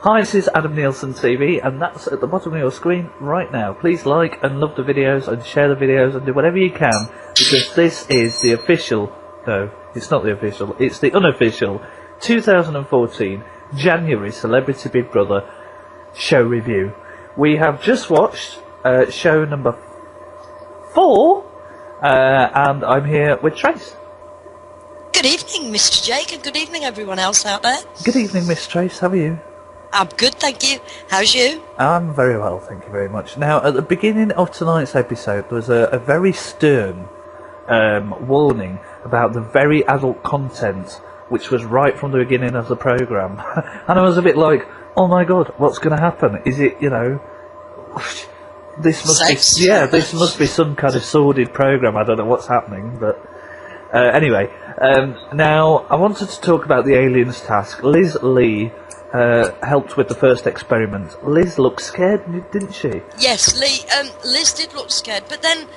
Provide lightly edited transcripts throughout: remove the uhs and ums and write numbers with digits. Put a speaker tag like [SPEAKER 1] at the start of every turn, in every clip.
[SPEAKER 1] Hi, this is Adam Nielsen TV, and that's at the bottom of your screen right now. Please like and love the videos and share the videos and do whatever you can, because this is the official, no, it's not the official, it's the unofficial 2014 January Celebrity Big Brother show review. We have just watched show number 4, and I'm here with Trace.
[SPEAKER 2] Good evening, Mr. Jake, and good evening, everyone else out there.
[SPEAKER 1] Good evening, Miss Trace. How are you?
[SPEAKER 2] I'm good, thank you. How's you?
[SPEAKER 1] I'm very well, thank you very much. Now, at the beginning of tonight's episode, there was a very stern warning about the very adult content, which was right from the beginning of the programme. And I was a bit like, oh my god, what's going to happen? Is it, you know, this must
[SPEAKER 2] Sex?
[SPEAKER 1] be, yeah, this must be some kind of sordid programme. I don't know what's happening, but anyway. Now, I wanted to talk about the aliens task. Liz Lee helped with the first experiment. Liz looked scared, didn't she?
[SPEAKER 2] Yes, Liz did look scared, but then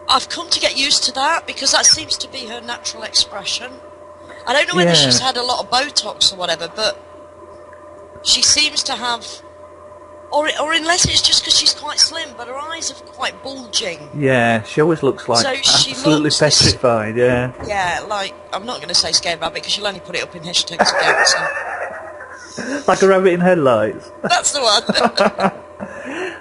[SPEAKER 2] I've come to get used to that because that seems to be her natural expression. I don't know whether she's had a lot of Botox or whatever, but she seems to have, or unless it's just because she's quite slim, but her eyes are quite bulging.
[SPEAKER 1] Yeah, she always looks like
[SPEAKER 2] So she
[SPEAKER 1] absolutely
[SPEAKER 2] looks
[SPEAKER 1] petrified, yeah.
[SPEAKER 2] Yeah, like, I'm not going to say scared rabbit because she'll only put it up in hashtags again, so.
[SPEAKER 1] Like a rabbit in headlights.
[SPEAKER 2] That's the one.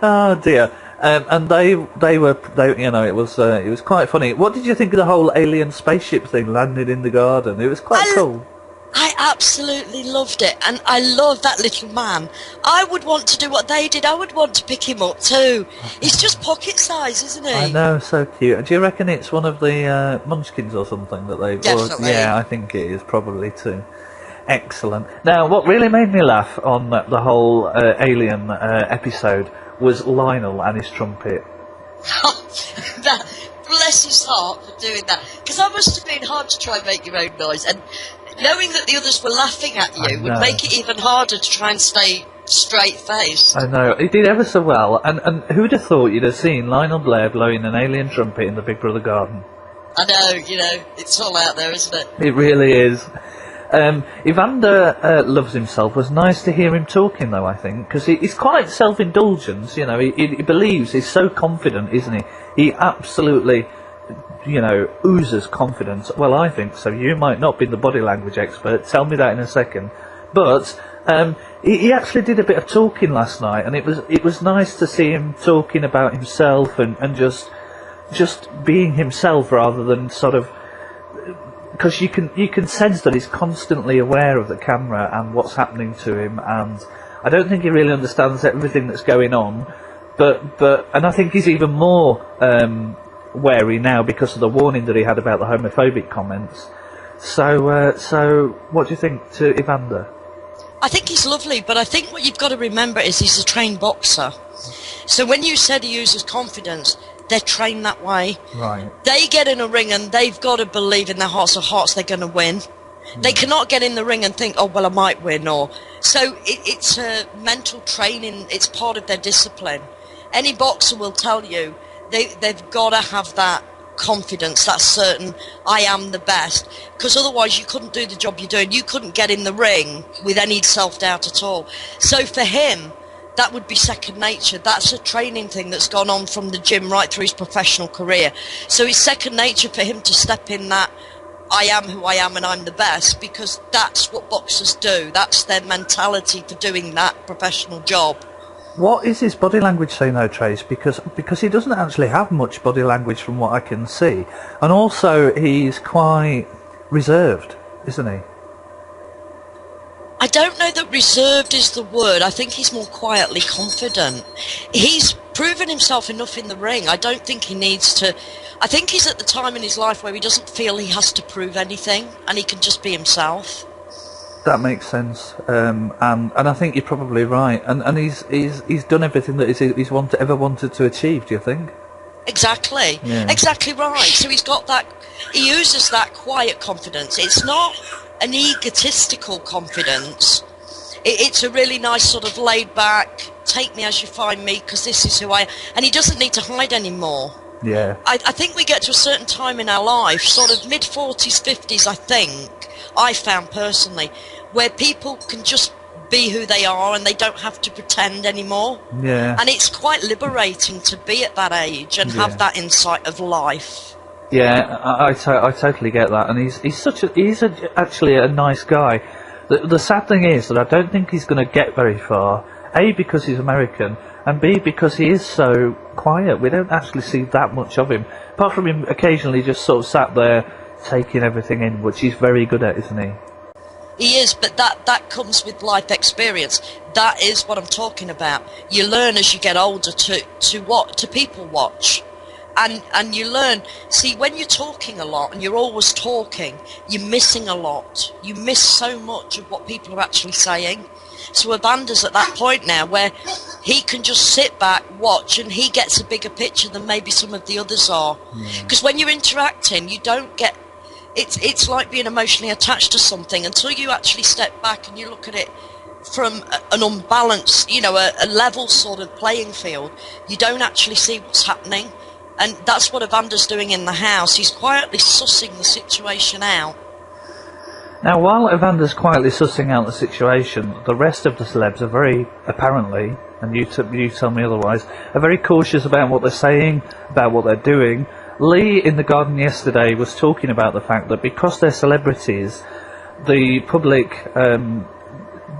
[SPEAKER 1] Oh dear. And they were, you know, it was quite funny. What did you think of the whole alien spaceship thing landed in the garden? It was quite cool.
[SPEAKER 2] I absolutely loved it, and I love that little man. I would want to do what they did. I would want to pick him up too. He's just pocket size, isn't he?
[SPEAKER 1] I know, so cute. Do you reckon it's one of the Munchkins or something that they?
[SPEAKER 2] Definitely.
[SPEAKER 1] Yeah, I think it is probably too. Excellent. Now, what really made me laugh on the whole alien episode was Lionel and his trumpet.
[SPEAKER 2] Bless his heart for doing that. Because that must have been hard to try and make your own noise. And knowing that the others were laughing at you would make it even harder to try and stay straight-faced.
[SPEAKER 1] I know. He did ever so well. And who'd have thought you'd have seen Lionel Blair blowing an alien trumpet in the Big Brother garden?
[SPEAKER 2] I know, you know, it's all out there, isn't it?
[SPEAKER 1] It really is. Evander loves himself. It was nice to hear him talking, though, I think, because he's quite self-indulgent, you know. He believes, he's so confident, isn't he? He absolutely, you know, oozes confidence. Well, I think so. You might not be the body language expert. Tell me that in a second. But he actually did a bit of talking last night, and it was nice to see him talking about himself and just being himself rather than sort of. Because you can sense that he's constantly aware of the camera and what's happening to him, and I don't think he really understands everything that's going on, and I think he's even more wary now because of the warning that he had about the homophobic comments. So what do you think to Evander?
[SPEAKER 2] I think he's lovely, but I think what you've got to remember is he's a trained boxer. So when you said he uses confidence, they're trained that way.
[SPEAKER 1] Right.
[SPEAKER 2] They get in a ring and they've got to believe in their hearts of hearts they're going to win. They cannot get in the ring and think, oh, well, I might win. So it's a mental training. It's part of their discipline. Any boxer will tell you they've got to have that confidence, that certain, I am the best. Because otherwise you couldn't do the job you're doing. You couldn't get in the ring with any self-doubt at all. So for him, that would be second nature. That's a training thing that's gone on from the gym right through his professional career. So it's second nature for him to step in that, I am who I am and I'm the best, because that's what boxers do. That's their mentality for doing that professional job.
[SPEAKER 1] What is his body language saying though, Trace? Because he doesn't actually have much body language from what I can see. And also he's quite reserved, isn't he?
[SPEAKER 2] I don't know that reserved is the word. I think he's more quietly confident. He's proven himself enough in the ring. I don't think he needs to. I think he's at the time in his life where he doesn't feel he has to prove anything and he can just be himself.
[SPEAKER 1] That makes sense. And I think you're probably right. And he's done everything that he's ever wanted to achieve, do you think?
[SPEAKER 2] Exactly.
[SPEAKER 1] Yeah.
[SPEAKER 2] Exactly right. So he's got that, he uses that quiet confidence. It's not an egotistical confidence. It's a really nice sort of laid back, take me as you find me because this is who I am. And he doesn't need to hide anymore.
[SPEAKER 1] Yeah.
[SPEAKER 2] I think we get to a certain time in our life, sort of mid-40s, 50s, I think, I found personally, where people can just be who they are, and they don't have to pretend anymore.
[SPEAKER 1] Yeah.
[SPEAKER 2] And it's quite liberating to be at that age and have that insight of life.
[SPEAKER 1] Yeah, I totally get that, and he's actually a nice guy. The sad thing is that I don't think he's going to get very far. A, because he's American, and B, because he is so quiet. We don't actually see that much of him, apart from him occasionally just sort of sat there taking everything in, which he's very good at, isn't he?
[SPEAKER 2] He is, but that comes with life experience. That is what I'm talking about. You learn as you get older to people watch. And you learn, see, when you're talking a lot and you're always talking, you're missing a lot. You miss so much of what people are actually saying. So Evander's at that point now where he can just sit back, watch, and he gets a bigger picture than maybe some of the others are. Because when you're interacting, you don't get... It's like being emotionally attached to something until you actually step back and you look at it from an unbalanced, a level sort of playing field. You don't actually see what's happening. And that's what Evander's doing in the house. He's quietly sussing the situation out.
[SPEAKER 1] Now, while Evander's quietly sussing out the situation, the rest of the celebs are very, apparently, and you tell me otherwise, are very cautious about what they're saying, about what they're doing. Lee in The Garden yesterday was talking about the fact that because they're celebrities, the public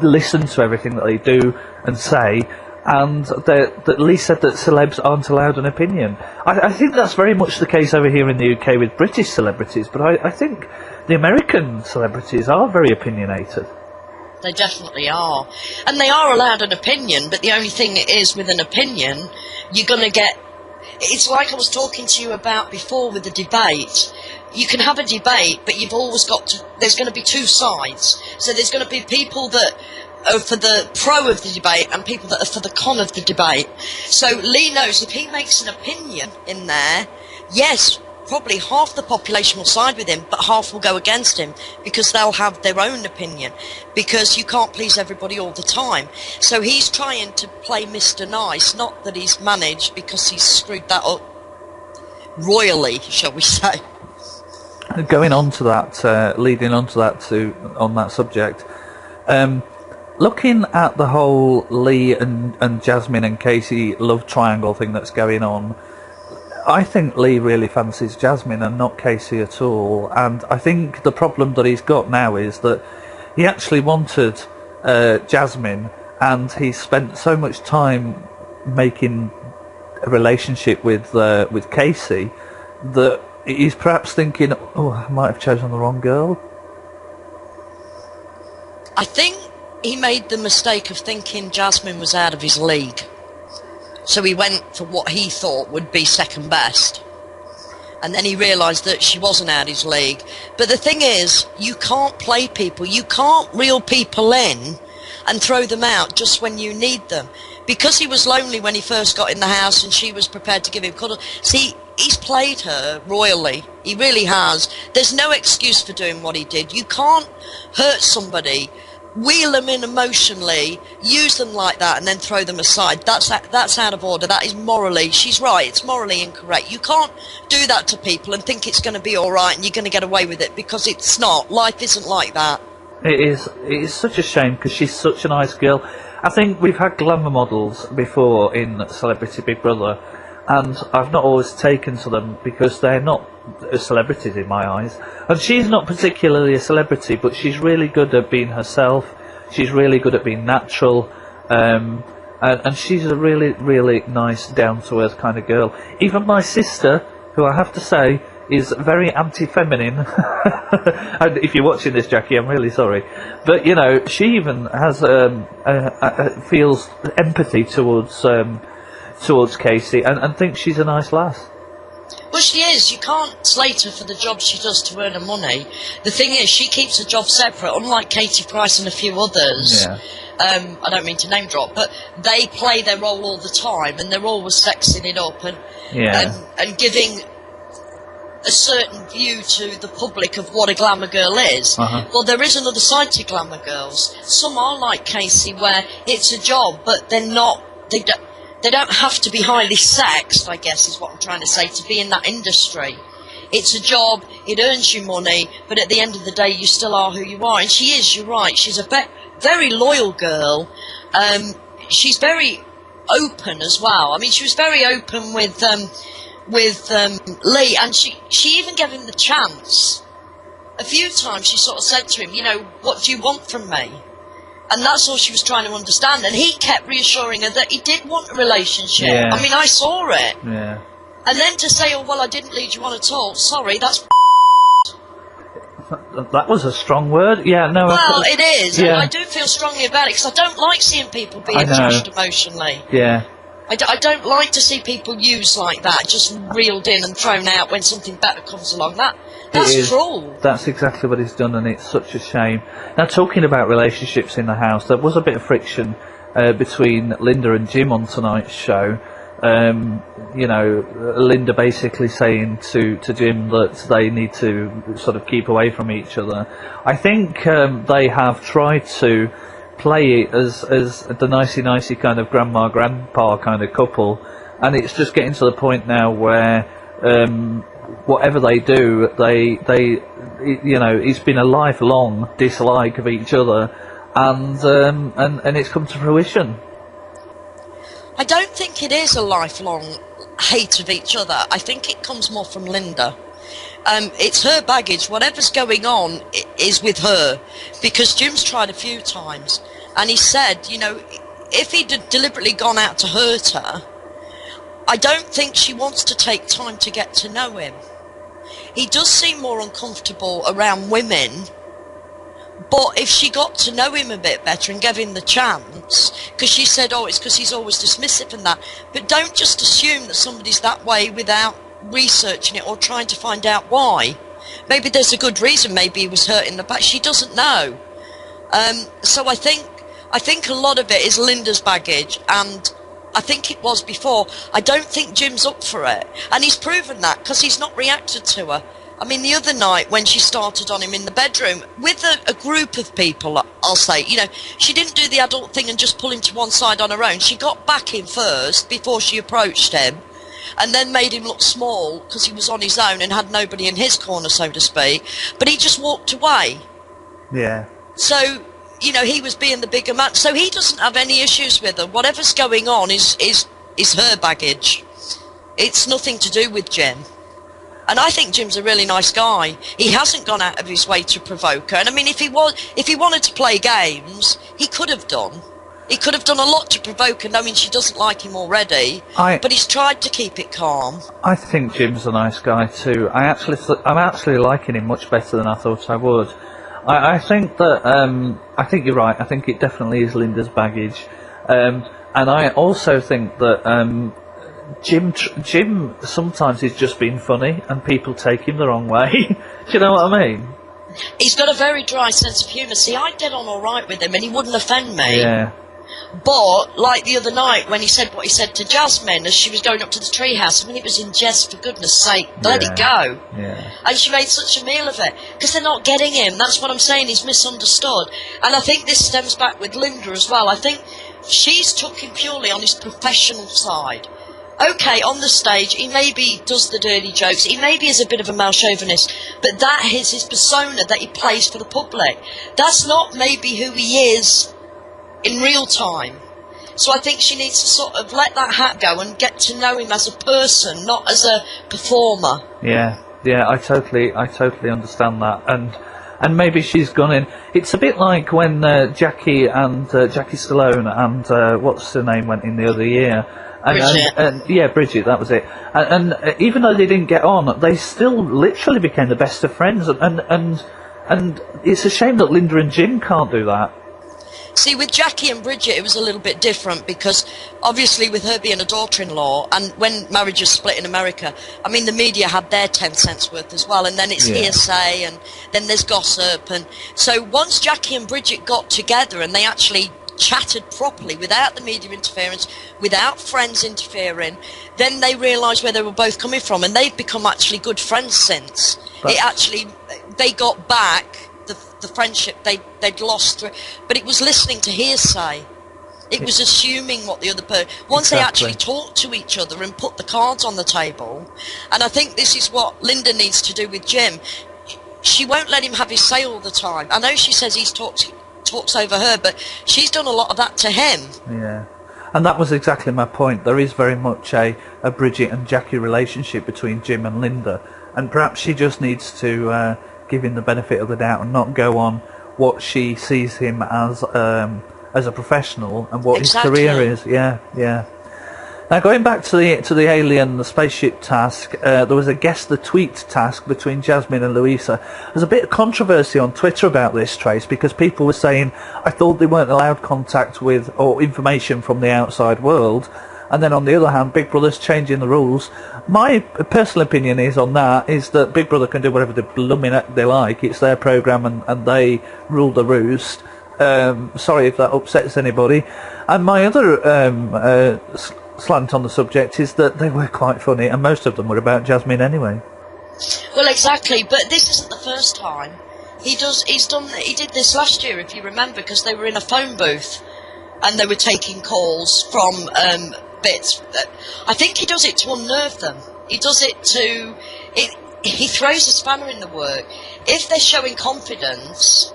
[SPEAKER 1] listen to everything that they do and say, and that Lee said that celebs aren't allowed an opinion. I think that's very much the case over here in the UK with British celebrities, but I think the American celebrities are very opinionated.
[SPEAKER 2] They definitely are. And they are allowed an opinion, but the only thing is with an opinion, you're going to get... It's like I was talking to you about before with the debate. You can have a debate, but you've always got to... There's going to be two sides. So there's going to be people that are for the pro of the debate and people that are for the con of the debate. So Lee knows if he makes an opinion in there, yes, probably half the population will side with him, but half will go against him because they'll have their own opinion, because you can't please everybody all the time. So he's trying to play Mr. Nice, not that he's managed, because he's screwed that up royally, shall we say.
[SPEAKER 1] Going on to that, leading on to that on that subject, looking at the whole Lee and Jasmine and Casey love triangle thing that's going on, I think Lee really fancies Jasmine and not Casey at all, and I think the problem that he's got now is that he actually wanted Jasmine, and he spent so much time making a relationship with Casey that he's perhaps thinking, oh, I might have chosen the wrong girl.
[SPEAKER 2] I think he made the mistake of thinking Jasmine was out of his league. So he went for what he thought would be second best. And then he realised that she wasn't out of his league. But the thing is, you can't play people. You can't reel people in and throw them out just when you need them. Because he was lonely when he first got in the house and she was prepared to give him cuddles. See, he's played her royally. He really has. There's no excuse for doing what he did. You can't hurt somebody, wheel them in emotionally, use them like that, and then throw them aside. That's out of order. That is morally... She's right. It's morally incorrect. You can't do that to people and think it's going to be all right and you're going to get away with it, because it's not. Life isn't like that.
[SPEAKER 1] It is such a shame, because she's such a nice girl. I think we've had glamour models before in Celebrity Big Brother, and I've not always taken to them because they're not celebrities in my eyes. And she's not particularly a celebrity, but she's really good at being herself. She's really good at being natural, and she's a really, really nice, down-to-earth kind of girl. Even my sister, who I have to say is very anti-feminine, and if you're watching this, Jackie, I'm really sorry, but you know, she even has feels empathy towards Casey and thinks she's a nice lass.
[SPEAKER 2] Well, she is. You can't slate her for the job she does to earn her money. The thing is, she keeps her job separate, unlike Katie Price and a few others.
[SPEAKER 1] Yeah.
[SPEAKER 2] I don't mean to name drop, but they play their role all the time, and they're always sexing it up and giving a certain view to the public of what a glamour girl is.
[SPEAKER 1] Uh-huh.
[SPEAKER 2] Well, there is another side to glamour girls. Some are like Casey, where it's a job, but they're not. They don't have to be highly sexed, I guess is what I'm trying to say, to be in that industry. It's a job, it earns you money, but at the end of the day, you still are who you are. And she is, you're right, she's a very loyal girl. She's very open as well. I mean, she was very open with Lee, and she even gave him the chance. A few times she sort of said to him, you know, what do you want from me? And that's all she was trying to understand. And he kept reassuring her that he did want a relationship.
[SPEAKER 1] Yeah.
[SPEAKER 2] I mean, I saw it.
[SPEAKER 1] Yeah.
[SPEAKER 2] And then to say, oh, well, I didn't lead you on at all. Sorry, that's...
[SPEAKER 1] That was a strong word. Yeah, no.
[SPEAKER 2] Well, it is.
[SPEAKER 1] Yeah.
[SPEAKER 2] And I do feel strongly about it, because I don't like seeing people being trashed emotionally.
[SPEAKER 1] Yeah.
[SPEAKER 2] I don't like to see people used like that, just reeled in and thrown out when something better comes along. That's cruel.
[SPEAKER 1] That's exactly what he's done, and it's such a shame. Now, talking about relationships in the house, there was a bit of friction between Linda and Jim on tonight's show. You know, Linda basically saying to Jim that they need to sort of keep away from each other. I think they have tried to play it as the nicey kind of grandma-grandpa kind of couple, and it's just getting to the point now where whatever they do, they you know, it's been a lifelong dislike of each other, and it's come to fruition.
[SPEAKER 2] I don't think it is a lifelong hate of each other. I think it comes more from Linda. It's her baggage. Whatever's going on is with her, because Jim's tried a few times, and he said, you know, if he'd deliberately gone out to hurt her, I don't think she wants to take time to get to know him. He does seem more uncomfortable around women, but if she got to know him a bit better and gave him the chance, because she said, oh, it's because he's always dismissive and that, but don't just assume that somebody's that way without researching it or trying to find out why. Maybe there's a good reason. Maybe he was hurt in the back. She doesn't know. So I think a lot of it is Linda's baggage, and I think it was before. I don't think Jim's up for it, and he's proven that because he's not reacted to her. I mean, the other night when she started on him in the bedroom with a group of people, I'll say, you know, she didn't do the adult thing and just pull him to one side on her own. She got back in first before she approached him, and then made him look small because he was on his own and had nobody in his corner, so to speak. But he just walked away.
[SPEAKER 1] Yeah.
[SPEAKER 2] So, you know, he was being the bigger man. So he doesn't have any issues with her. Whatever's going on is her baggage. It's nothing to do with Jim. And I think Jim's a really nice guy. He hasn't gone out of his way to provoke her. And I mean, if he wanted to play games, he could have done. He could have done a lot to provoke her, knowing she doesn't like him already. But he's tried to keep it calm.
[SPEAKER 1] I think Jim's a nice guy too. I'm actually liking him much better than I thought I would. I think that I think you're right. I think it definitely is Linda's baggage, and I also think that Jim sometimes is just being funny, and people take him the wrong way. Do you know what I mean?
[SPEAKER 2] He's got a very dry sense of humour. See, I'd get on all right with him, and he wouldn't offend me.
[SPEAKER 1] Yeah.
[SPEAKER 2] But, like the other night, when he said what he said to Jasmine as she was going up to the treehouse, I mean, it was in jest, for goodness sake, let it go.
[SPEAKER 1] Yeah.
[SPEAKER 2] And she made such a meal of it. Because they're not getting him. That's what I'm saying, he's misunderstood. And I think this stems back with Linda as well. I think she's took him purely on his professional side. Okay, on the stage, he maybe does the dirty jokes, he maybe is a bit of a male chauvinist, but that is his persona that he plays for the public. That's not maybe who he is in real time. So I think she needs to sort of let that hat go and get to know him as a person, not as a performer.
[SPEAKER 1] Yeah, I totally understand that, and maybe she's gone in. It's a bit like when Jackie Stallone and what's her name went in the other year.
[SPEAKER 2] Bridget.
[SPEAKER 1] Bridget, that was it. And even though they didn't get on, they still literally became the best of friends. And it's a shame that Linda and Jim can't do that.
[SPEAKER 2] See, with Jackie and Bridget, it was a little bit different because, obviously, with her being a daughter-in-law, and when marriages split in America, I mean, the media had their 10 cents worth as well, and then it's hearsay, and then there's gossip. And so once Jackie and Bridget got together and they actually chatted properly without the media interference, without friends interfering, then they realised where they were both coming from, and they've become actually good friends since. They got back the friendship they'd lost through, but it was listening to hearsay. It was assuming what the other person... Once they actually talked to each other and put the cards on the table, and I think this is what Linda needs to do with Jim. She won't let him have his say all the time. I know she says he's talked talks over her, but she's done a lot of that to him.
[SPEAKER 1] Yeah. And that was exactly my point. There is very much a Bridget and Jackie relationship between Jim and Linda, and perhaps she just needs to give him the benefit of the doubt and not go on what she sees him as a professional and what
[SPEAKER 2] Exactly.
[SPEAKER 1] his career is. Yeah, yeah. Now going back to the alien, the spaceship task, there was a guess the tweet task between Jasmine and Louisa. There's a bit of controversy on Twitter about this, Trace, because people were saying I thought they weren't allowed contact with or information from the outside world, and then on the other hand, Big Brother's changing the rules. My personal opinion is on that is that Big Brother can do whatever they like. It's their programme and they rule the roost. Sorry if that upsets anybody. And my other slant on the subject is that they were quite funny, and most of them were about Jasmine anyway.
[SPEAKER 2] Well, exactly, but this isn't the first time. He did this last year, if you remember, because they were in a phone booth and they were taking calls from bits. I think he does it to unnerve them. He does it to... He throws a spanner in the work. If they're showing confidence...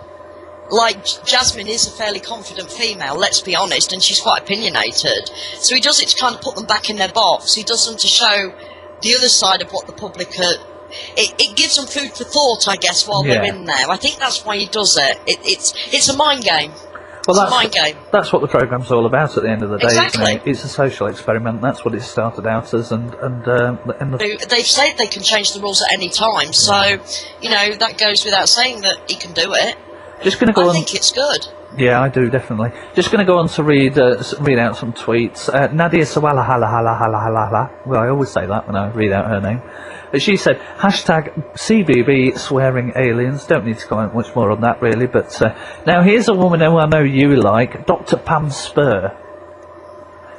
[SPEAKER 2] Like, Jasmine is a fairly confident female, let's be honest, and she's quite opinionated. So he does it to kind of put them back in their box. He does them to show the other side of what the public are... It gives them food for thought, I guess, while they're in there. I think that's why he does it. It's a mind game.
[SPEAKER 1] Well,
[SPEAKER 2] it's a mind game.
[SPEAKER 1] That's what the programme's all about at the end of the day,
[SPEAKER 2] Exactly.
[SPEAKER 1] isn't it? It's a social experiment. That's what it started out as,
[SPEAKER 2] They've said they can change the rules at any time, so, that goes without saying that he can do it.
[SPEAKER 1] Just going to go
[SPEAKER 2] I
[SPEAKER 1] on.
[SPEAKER 2] think it's good.
[SPEAKER 1] Yeah, I do, definitely. Just going to go on to read out some tweets. Nadia Sawala hala hala hala hala hala. Well, I always say that when I read out her name. She said, #CBB swearing aliens. Don't need to comment much more on that, really. But now here's a woman who I know you like, Dr. Pam Spur.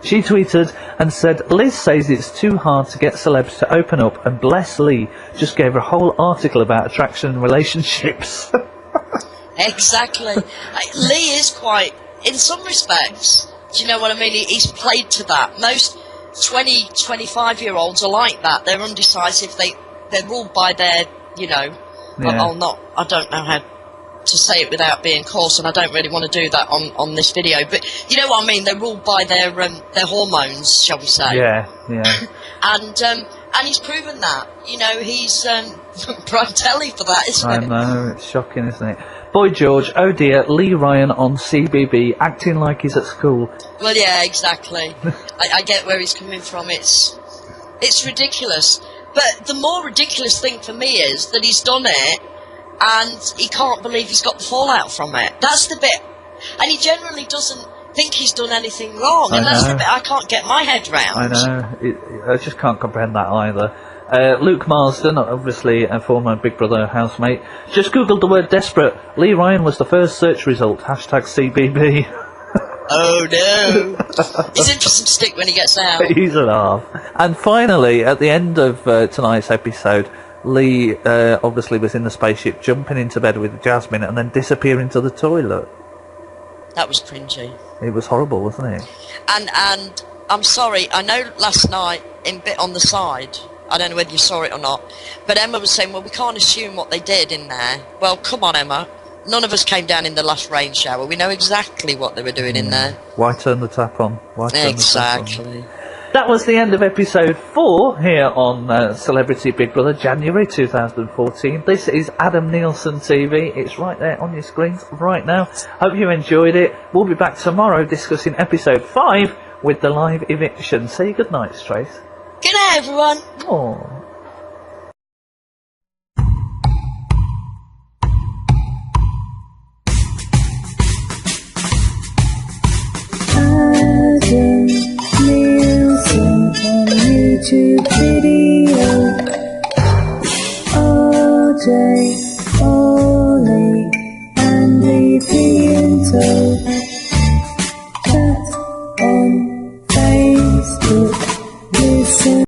[SPEAKER 1] She tweeted and said, Liz says it's too hard to get celebs to open up, and bless Lee just gave her a whole article about attraction and relationships.
[SPEAKER 2] Exactly. Lee is quite, in some respects, do you know what I mean? He's played to that. Most 20, 25-year-olds are like that. They're undecisive. They're ruled by their,
[SPEAKER 1] Yeah.
[SPEAKER 2] I don't know how to say it without being coarse, and I don't really want to do that on this video. But you know what I mean? They're ruled by their hormones, shall we say?
[SPEAKER 1] Yeah.
[SPEAKER 2] And he's proven that. He's prime telly for that, isn't it?
[SPEAKER 1] I know, it's shocking, isn't it? Boy George, oh dear, Lee Ryan on CBB, acting like he's at school.
[SPEAKER 2] Well, yeah, exactly. I get where he's coming from. It's ridiculous. But the more ridiculous thing for me is that he's done it, and he can't believe he's got the fallout from it. That's the bit. And he generally doesn't think he's done anything wrong, and that's the bit I can't get my head round.
[SPEAKER 1] I know, I just can't comprehend that either. Luke Marsden, obviously a former Big Brother housemate, just googled the word desperate. Lee Ryan was the first search result, #CBB.
[SPEAKER 2] Oh no! He's in for some stick when he gets out.
[SPEAKER 1] He's a laugh. And finally, at the end of tonight's episode, Lee obviously was in the spaceship, jumping into bed with Jasmine and then disappearing to the toilet.
[SPEAKER 2] That was cringy.
[SPEAKER 1] It was horrible, wasn't it?
[SPEAKER 2] And I'm sorry, I know last night, in bit on the side, I don't know whether you saw it or not, but Emma was saying, well, we can't assume what they did in there. Well, come on, Emma. None of us came down in the last rain shower. We know exactly what they were doing in there.
[SPEAKER 1] Why turn the tap on?
[SPEAKER 2] Exactly.
[SPEAKER 1] That was the end of episode 4 here on Celebrity Big Brother, January 2014. This is Adam Nielsen TV. It's right there on your screens right now. Hope you enjoyed it. We'll be back tomorrow discussing episode 5 with the live eviction. Say good night, Trace.
[SPEAKER 2] Good night, everyone.
[SPEAKER 1] Aww.
[SPEAKER 3] Adam Nielsen on YouTube video all day.